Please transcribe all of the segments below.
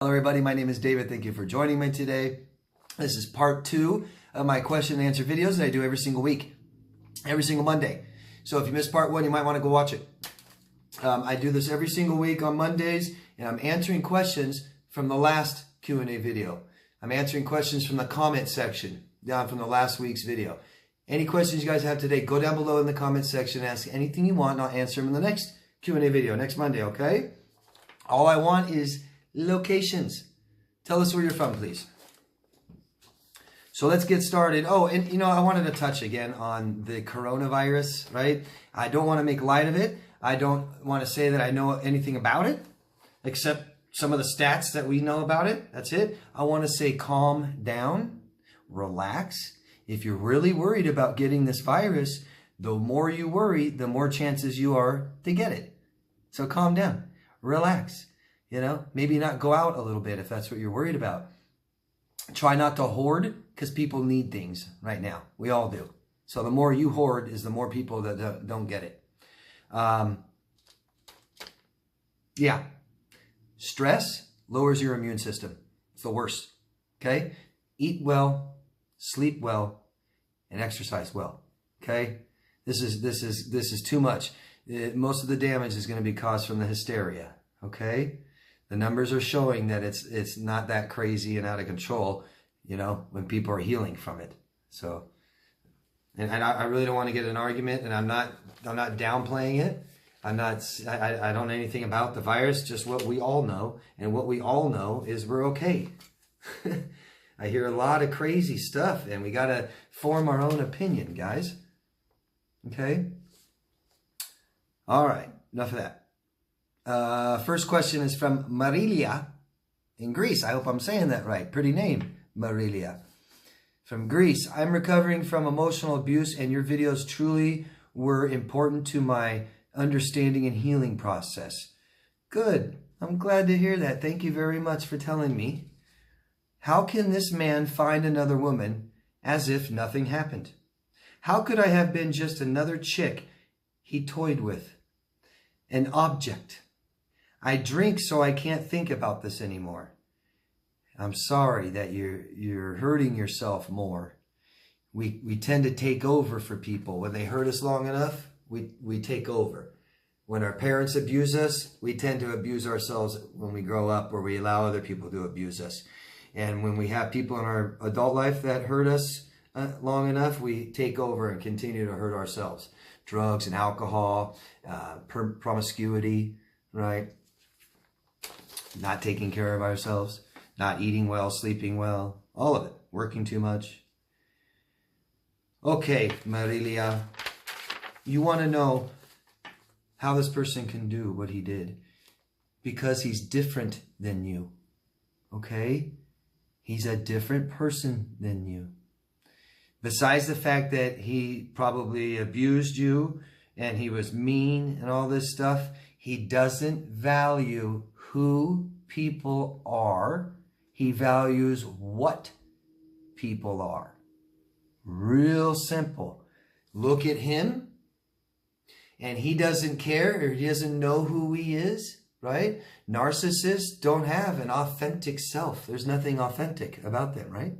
Hello everybody, my name is David. Thank you for joining me today. This is part 2 of my question and answer videos that I do every single week, every single Monday. So if you missed part 1, you might want to go watch it. I do this every single week on Mondays, and I'm answering questions from the last Q&A video. I'm answering questions from the comment section down from the last week's video. Any questions you guys have today, go down below in the comment section, ask anything you want, and I'll answer them in the next Q&A video, next Monday, okay? All I want is locations. Tell us where you're from, please. So let's get started. Oh, and you know, I wanted to touch again on the coronavirus, right? I don't want to make light of it. I don't want to say that I know anything about it, except some of the stats that we know about it. That's it. I want to say calm down, relax. If you're really worried about getting this virus, the more you worry, the more chances you are to get it. So calm down, relax. You know, maybe not go out a little bit if that's what you're worried about. Try not to hoard, because people need things right now. We all do. So the more you hoard is the more people that don't get it. Yeah. Stress lowers your immune system. It's the worst. Okay? Eat well, sleep well, and exercise well. Okay? This is too much. Most of the damage is going to be caused from the hysteria. Okay? The numbers are showing that it's not that crazy and out of control, you know, when people are healing from it. So, and I really don't want to get in an argument, and I'm not downplaying it. I don't know anything about the virus, just what we all know, and what we all know is we're okay. I hear a lot of crazy stuff, and we got to form our own opinion, guys. Okay? All right, enough of that. First question is from Marilia in Greece. I hope I'm saying that right. Pretty name, Marilia. From Greece. I'm recovering from emotional abuse, and your videos truly were important to my understanding and healing process. Good. I'm glad to hear that. Thank you very much for telling me. How can this man find another woman as if nothing happened? How could I have been just another chick he toyed with? An object. I drink so I can't think about this anymore. I'm sorry that you're hurting yourself more. We tend to take over for people. When they hurt us long enough, we take over. When our parents abuse us, we tend to abuse ourselves when we grow up, or we allow other people to abuse us. And when we have people in our adult life that hurt us long enough, we take over and continue to hurt ourselves. Drugs and alcohol, promiscuity, right? Not taking care of ourselves, not eating well, sleeping well, all of it, working too much. Okay, Marilia, you want to know how this person can do what he did, because he's different than you, okay? He's a different person than you. Besides the fact that he probably abused you and he was mean and all this stuff, he doesn't value who people are. He values what people are. Real simple. Look at him, and he doesn't care, or he doesn't know who he is, right? Narcissists don't have an authentic self. There's nothing authentic about them, right?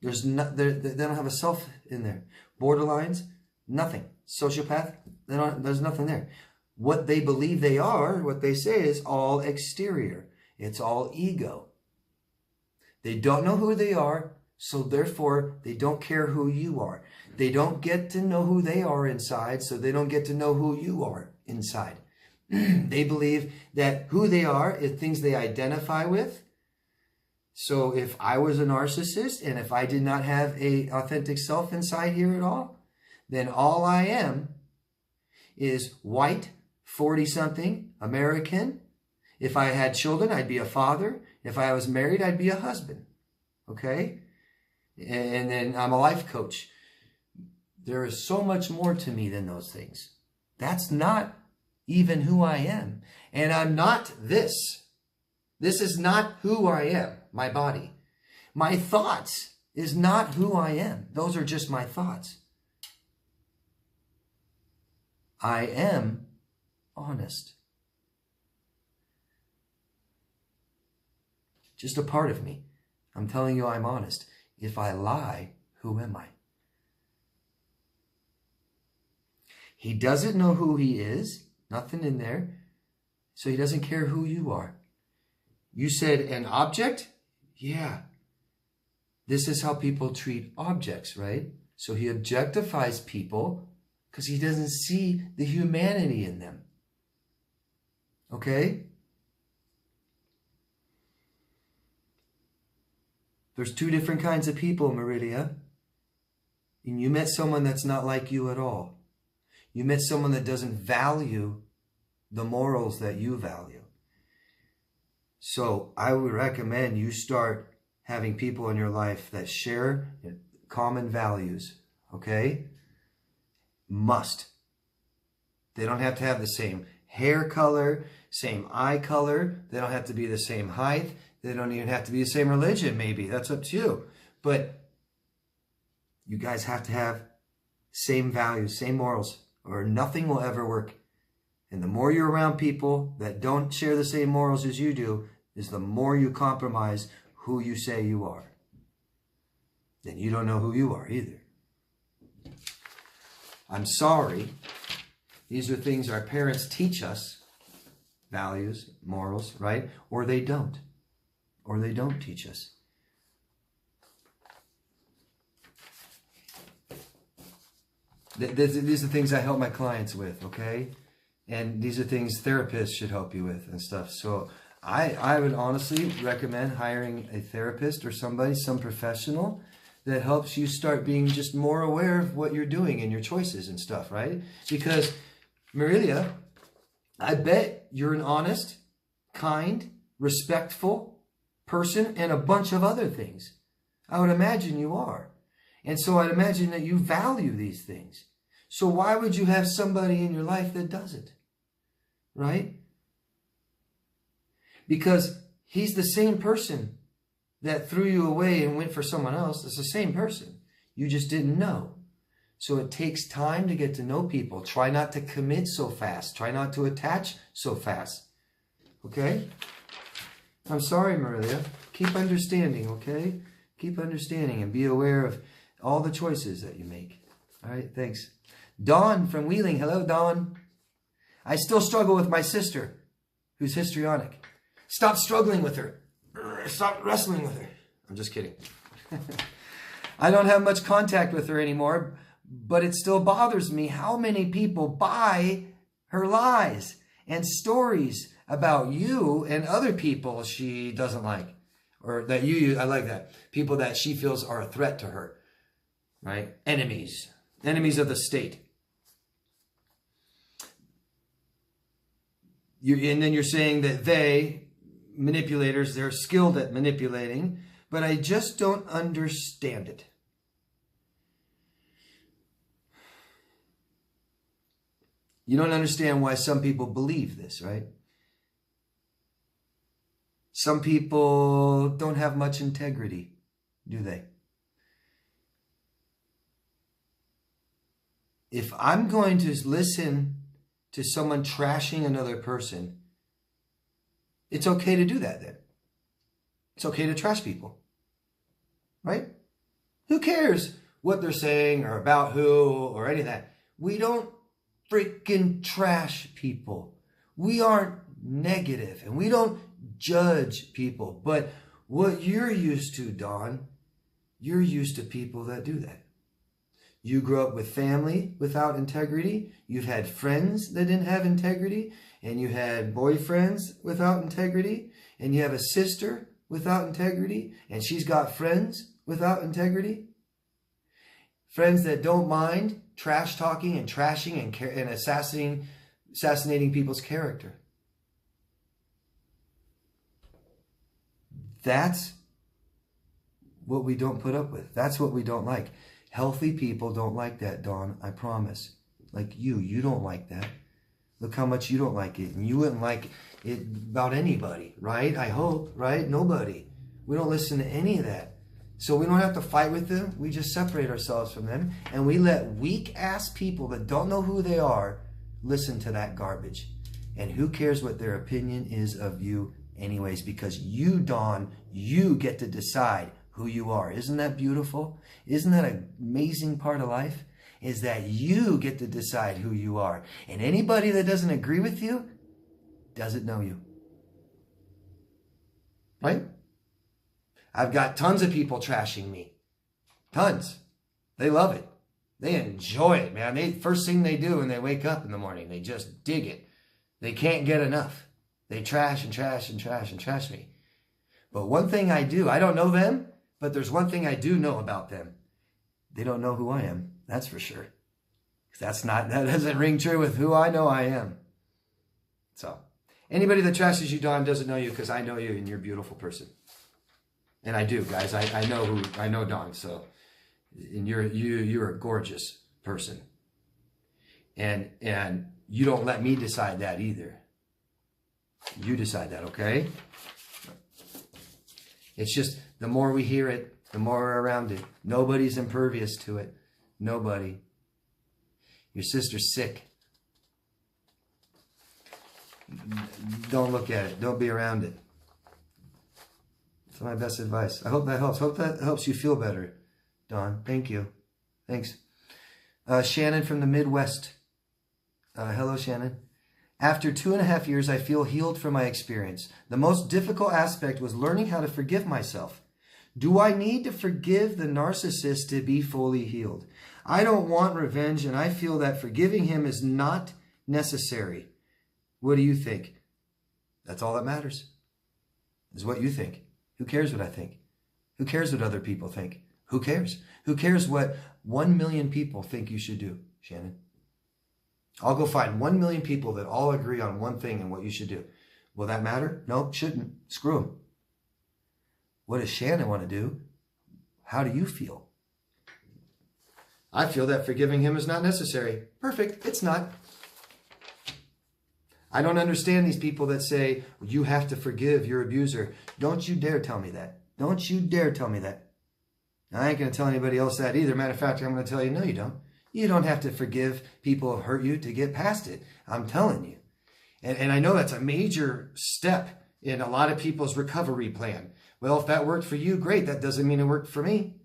They don't have a self in there. Borderlines, nothing. Sociopath, there's nothing there. What they believe they are, what they say, is all exterior. It's all ego. They don't know who they are, so therefore they don't care who you are. They don't get to know who they are inside, so they don't get to know who you are inside. They believe that who they are is things they identify with. So if I was a narcissist, and if I did not have an authentic self inside here at all, then all I am is white, 40-something, American. If I had children, I'd be a father. If I was married, I'd be a husband. Okay? And then I'm a life coach. There is so much more to me than those things. That's not even who I am. And I'm not this. This is not who I am, my body. My thoughts is not who I am. Those are just my thoughts. I am honest. just a part of me. I'm telling you I'm honest. If I lie, who am I? He doesn't know who he is. Nothing in there. So he doesn't care who you are. You said an object? Yeah. This is how people treat objects, right? So he objectifies people because he doesn't see the humanity in them. Okay? There's two different kinds of people, Meridia. And you met someone that's not like you at all. You met someone that doesn't value the morals that you value. So I would recommend you start having people in your life that share common values, okay? Must. They don't have to have the same hair color, same eye color. They don't have to be the same height. They don't even have to be the same religion, maybe. That's up to you. But you guys have to have same values, same morals, or nothing will ever work. And the more you're around people that don't share the same morals as you do, is the more you compromise who you say you are. Then you don't know who you are either. I'm sorry. These are things our parents teach us. Values, morals, right? Or they don't. Or they don't teach us. These are things I help my clients with, okay? And these are things therapists should help you with and stuff. So I would honestly recommend hiring a therapist or somebody, some professional that helps you start being just more aware of what you're doing and your choices and stuff, right? Because, Marilia, I bet you're an honest, kind, respectful person and a bunch of other things. I would imagine you are. And so I'd imagine that you value these things. So why would you have somebody in your life that doesn't? Right? Because he's the same person that threw you away and went for someone else. It's the same person. You just didn't know. So it takes time to get to know people. Try not to commit so fast. Try not to attach so fast. Okay? I'm sorry, Marilia. Keep understanding, okay? Keep understanding and be aware of all the choices that you make. All right, thanks. Dawn from Wheeling. Hello, Dawn. I still struggle with my sister, who's histrionic. Stop struggling with her. Stop wrestling with her. I'm just kidding. I don't have much contact with her anymore, but it still bothers me how many people buy her lies and stories about you and other people she doesn't like. Or that I like that. People that she feels are a threat to her. Right? Enemies. Enemies of the state. And then you're saying that manipulators, they're skilled at manipulating, but I just don't understand it. You don't understand why some people believe this, right? Some people don't have much integrity, do they? If I'm going to listen to someone trashing another person, it's okay to do that then. It's okay to trash people. Right? Who cares what they're saying or about who or any of that? We don't freaking trash people. We aren't negative and we don't judge people. But what you're used to, Dawn, you're used to people that do that. You grew up with family without integrity. You've had friends that didn't have integrity. And you had boyfriends without integrity. And you have a sister without integrity. And she's got friends without integrity. Friends that don't mind trash talking and trashing and assassinating people's character. That's what we don't put up with. That's what we don't like. Healthy people don't like that, Dawn, I promise. Like you don't like that. Look how much you don't like it. And you wouldn't like it about anybody, right? I hope, right? Nobody. We don't listen to any of that. So we don't have to fight with them. We just separate ourselves from them. And we let weak-ass people that don't know who they are listen to that garbage. And who cares what their opinion is of you anyways, because you, Dawn, you get to decide who you are. Isn't that beautiful? Isn't that an amazing part of life? Is that you get to decide who you are. And anybody that doesn't agree with you doesn't know you. Right? I've got tons of people trashing me. Tons. They love it. They enjoy it, man. First thing they do when they wake up in the morning, they just dig it. They can't get enough. They trash and trash and trash and trash me. But one thing I do, I don't know them, but there's one thing I do know about them. They don't know who I am. That's for sure. That doesn't ring true with who I know I am. So, anybody that trashes you, Dawn, doesn't know you, because I know you and you're a beautiful person. And I do, guys. I know Dawn, so, and you're a gorgeous person. And you don't let me decide that either. You decide that, okay? It's just the more we hear it, the more we're around it. Nobody's impervious to it. Nobody. Your sister's sick. Don't look at it. Don't be around it. That's my best advice. I hope that helps. Hope that helps you feel better, Dawn. Thank you. Thanks. Shannon from the Midwest. Hello, Shannon. After 2.5 years, I feel healed from my experience. The most difficult aspect was learning how to forgive myself. Do I need to forgive the narcissist to be fully healed? I don't want revenge, and I feel that forgiving him is not necessary. What do you think? That's all that matters, is what you think. Who cares what I think? Who cares what other people think? Who cares? Who cares what 1 million people think you should do, Shannon? I'll go find 1 million people that all agree on one thing and what you should do. Will that matter? No, it shouldn't. Screw them. What does Shannon want to do? How do you feel? I feel that forgiving him is not necessary. Perfect. It's not. I don't understand these people that say, you have to forgive your abuser. Don't you dare tell me that. Don't you dare tell me that. I ain't going to tell anybody else that either. Matter of fact, I'm going to tell you, no, you don't. You don't have to forgive people who hurt you to get past it. I'm telling you. And I know that's a major step in a lot of people's recovery plan. Well, if that worked for you, great. That doesn't mean it worked for me.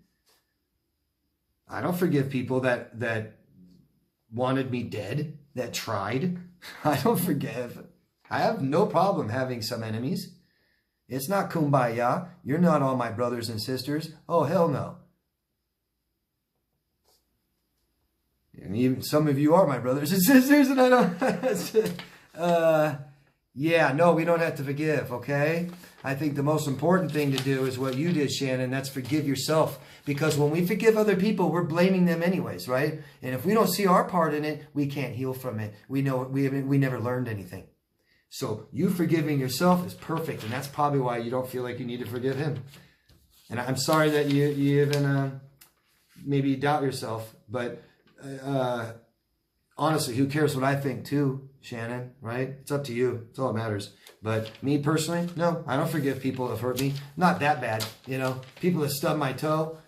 I don't forgive people that wanted me dead, that tried. I don't forgive. I have no problem having some enemies. It's not kumbaya. You're not all my brothers and sisters. Oh, hell no. And even some of you are my brothers and sisters, and I don't... yeah, no, we don't have to forgive, okay? I think the most important thing to do is what you did, Shannon. That's forgive yourself. Because when we forgive other people, we're blaming them anyways, right? And if we don't see our part in it, we can't heal from it. We know we never learned anything. So you forgiving yourself is perfect, and that's probably why you don't feel like you need to forgive him. And I'm sorry that you even maybe doubt yourself, but honestly, who cares what I think too, Shannon, right? It's up to you. It's all that matters. But me personally, no, I don't forgive people that have hurt me. Not that bad, you know. People that stub my toe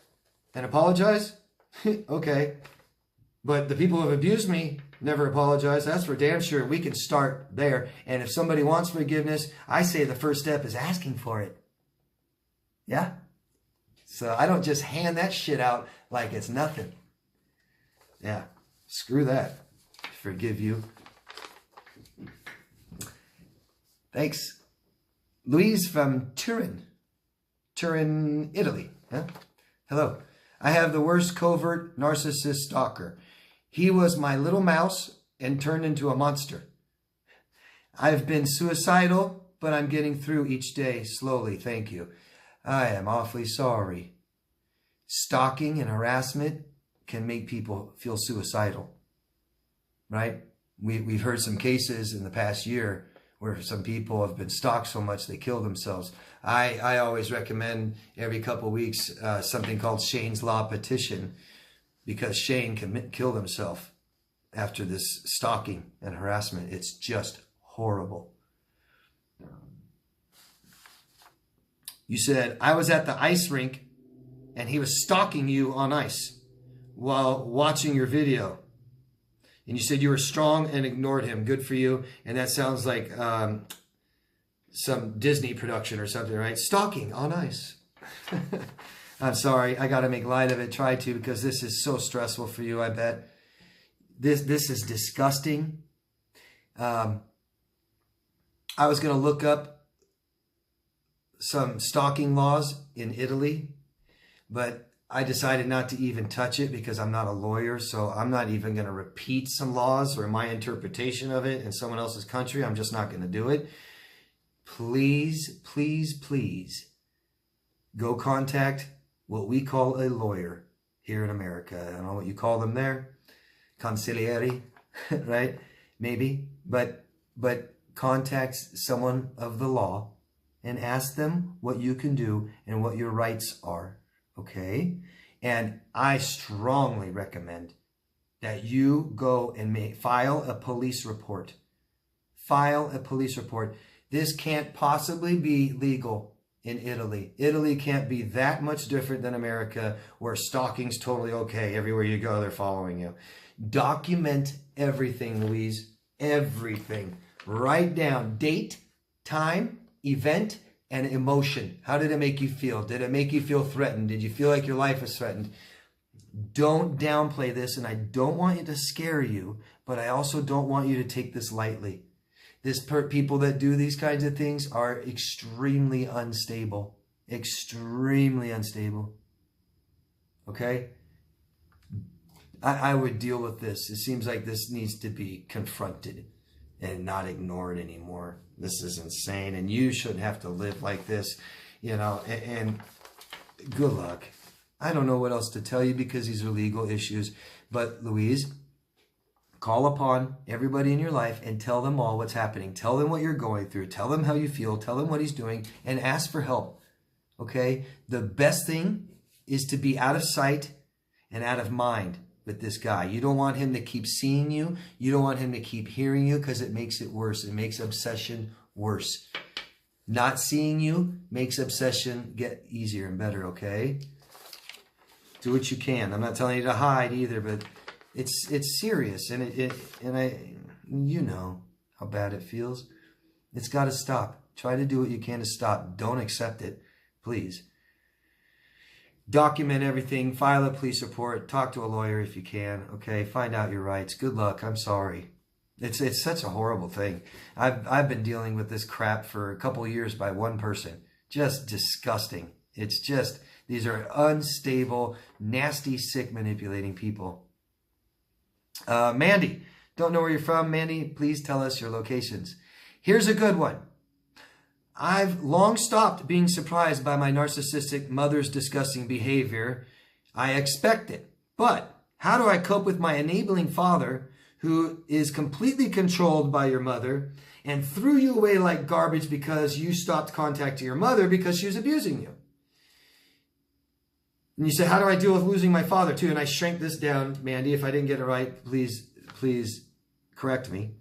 and apologize, okay. But the people who have abused me never apologize. That's for damn sure. We can start there. And if somebody wants forgiveness, I say the first step is asking for it. Yeah? So I don't just hand that shit out like it's nothing. Yeah, screw that. Forgive you. Thanks. Louise from Turin, Italy. Huh? Hello. I have the worst covert narcissist stalker. He was my little mouse and turned into a monster. I've been suicidal, but I'm getting through each day slowly. Thank you. I am awfully sorry. Stalking and harassment can make people feel suicidal, right? We've heard some cases in the past year where some people have been stalked so much they kill themselves. I always recommend every couple of weeks something called Shane's Law Petition, because Shane can kill himself after this stalking and harassment. It's just horrible. You said, I was at the ice rink and he was stalking you on ice while watching your video. And you said you were strong and ignored him. Good for you. And that sounds like some Disney production or something, right? Stalking on ice. I'm sorry, I got to make light of it. Try to, because this is so stressful for you, I bet. This is disgusting. I was going to look up some stalking laws in Italy, but I decided not to even touch it because I'm not a lawyer, so I'm not even going to repeat some laws or my interpretation of it in someone else's country. I'm just not going to do it. Please, please, please go contact what we call a lawyer here in America. I don't know what you call them there. Consigliere, right? Maybe. But contact someone of the law and ask them what you can do and what your rights are. Okay? And I strongly recommend that you go and file a police report. File a police report. This can't possibly be legal in Italy. Italy can't be that much different than America, where stalking's totally okay. Everywhere you go, they're following you. Document everything, Louise. Everything. Write down date, time, event, and emotion. How did it make you feel? Did it make you feel threatened? Did you feel like your life was threatened? Don't downplay this, and I don't want it to scare you, but I also don't want you to take this lightly. People that do these kinds of things are extremely unstable. Extremely unstable. Okay? I would deal with this. It seems like this needs to be confronted and not ignored anymore. This is insane, and you shouldn't have to live like this, you know, and good luck. I don't know what else to tell you because these are legal issues, but Louise, call upon everybody in your life and tell them all what's happening. Tell them what you're going through. Tell them how you feel. Tell them what he's doing, and ask for help, okay? The best thing is to be out of sight and out of mind with this guy. You don't want him to keep seeing you. You don't want him to keep hearing you, because it makes it worse. It makes obsession worse. Not seeing you makes obsession get easier and better, okay? Do what you can. I'm not telling you to hide either, but it's serious, and you know how bad it feels. It's got to stop. Try to do what you can to stop. Don't accept it, please. Document everything. File a police report. Talk to a lawyer if you can. Okay, find out your rights. Good luck. I'm sorry. It's such a horrible thing. I've been dealing with this crap for a couple of years by one person. Just disgusting. It's just, these are unstable, nasty, sick, manipulating people. Mandy, don't know where you're from. Mandy, please tell us your locations. Here's a good one. I've long stopped being surprised by my narcissistic mother's disgusting behavior. I expect it. But how do I cope with my enabling father, who is completely controlled by your mother and threw you away like garbage because you stopped contacting your mother because she was abusing you? And you say, how do I deal with losing my father too? And I shrank this down, Mandy. If I didn't get it right, please correct me.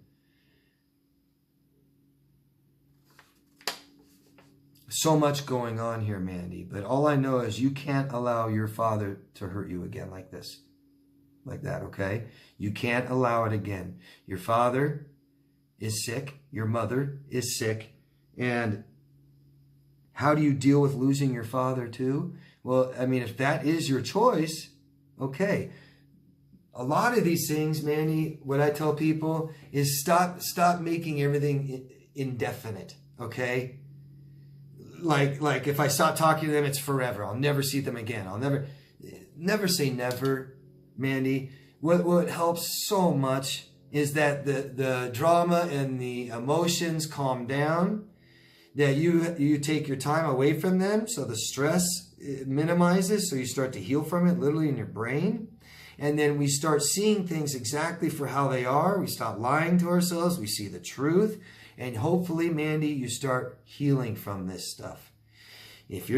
So much going on here, Mandy. But all I know is you can't allow your father to hurt you again like this. Like that, okay? You can't allow it again. Your father is sick. Your mother is sick. And how do you deal with losing your father too? Well, I mean, if that is your choice, okay. A lot of these things, Mandy, what I tell people is stop making everything indefinite, okay? Like if I stop talking to them, it's forever. I'll never see them again. I'll never say never, Mandy. What helps so much is that the drama and the emotions calm down, that you take your time away from them, so the stress minimizes, so you start to heal from it literally in your brain. And then we start seeing things exactly for how they are. We stop lying to ourselves. We see the truth. And hopefully, Mandy, you start healing from this stuff. If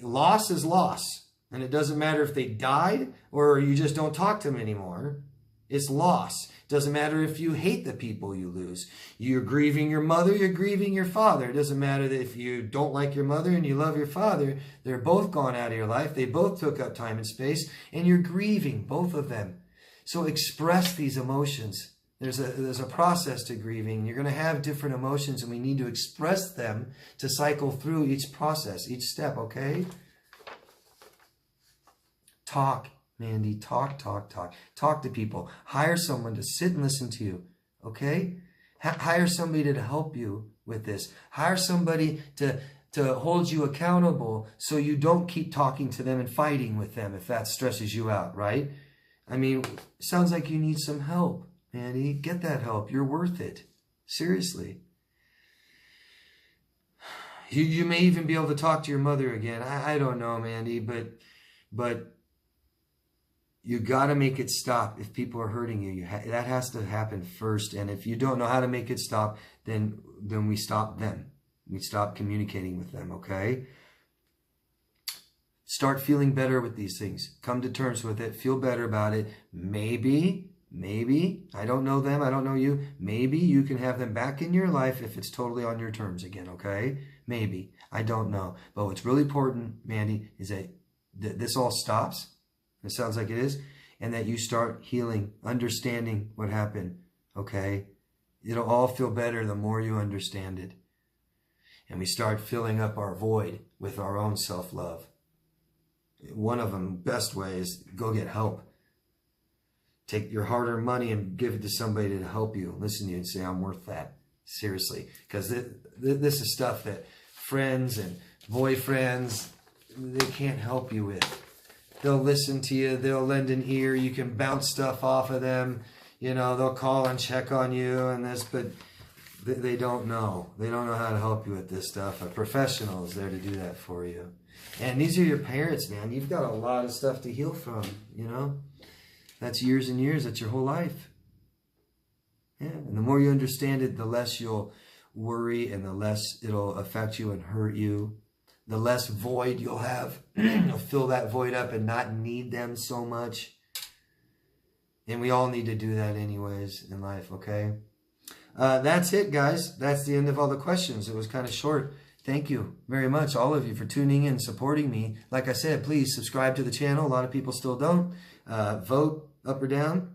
loss is loss. And it doesn't matter if they died or you just don't talk to them anymore. It's loss. It doesn't matter if you hate the people you lose. You're grieving your mother, you're grieving your father. It doesn't matter that if you don't like your mother and you love your father. They're both gone out of your life. They both took up time and space. And you're grieving, both of them. So express these emotions. There's a process to grieving. You're going to have different emotions, and we need to express them to cycle through each process, each step, okay? Talk, Mandy. Talk. Talk to people. Hire someone to sit and listen to you, okay? Hire somebody to help you with this. Hire somebody to hold you accountable so you don't keep talking to them and fighting with them if that stresses you out, right? I mean, sounds like you need some help, Mandy. Get that help. You're worth it. Seriously. You may even be able to talk to your mother again. I don't know, Mandy, but you got to make it stop if people are hurting you. That has to happen first. And if you don't know how to make it stop, then we stop them. We stop communicating with them, okay? Start feeling better with these things. Come to terms with it. Feel better about it. Maybe, I don't know them, I don't know you. Maybe you can have them back in your life if it's totally on your terms again, okay? Maybe. I don't know. But what's really important, Mandy, is that this all stops. It sounds like it is. And that you start healing, understanding what happened, okay? It'll all feel better the more you understand it. And we start filling up our void with our own self-love. One of them, best way, is go get help. Take your hard-earned money and give it to somebody to help you, listen to you, and say, I'm worth that. Seriously. Because this is stuff that friends and boyfriends, they can't help you with. They'll listen to you. They'll lend an ear. You can bounce stuff off of them. You know, they'll call and check on you and this, but they don't know. They don't know how to help you with this stuff. A professional is there to do that for you. And these are your parents, man. You've got a lot of stuff to heal from, you know. That's years and years. That's your whole life. Yeah. And the more you understand it, the less you'll worry and the less it'll affect you and hurt you. The less void you'll have. You'll fill that void up and not need them so much. And we all need to do that anyways in life, okay? That's it, guys. That's the end of all the questions. It was kind of short. Thank you very much, all of you, for tuning in, supporting me. Like I said, please subscribe to the channel. A lot of people still don't. Vote up or down.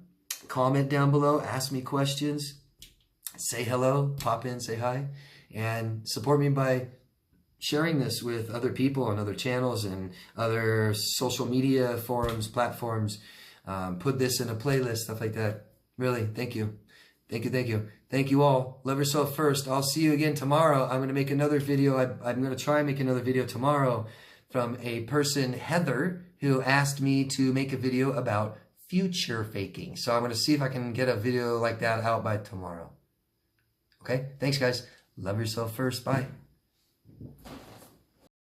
Comment down below. Ask me questions. Say hello. Pop in. Say hi. And support me by sharing this with other people on other channels and other social media forums, platforms. Put this in a playlist, stuff like that. Really, thank you. Thank you. Thank you all. Love yourself first. I'll see you again tomorrow. I'm going to make another video. I'm going to try and make another video tomorrow from a person, Heather, who asked me to make a video about future faking. So I'm going to see if I can get a video like that out by tomorrow. Okay? Thanks, guys. Love yourself first. Bye.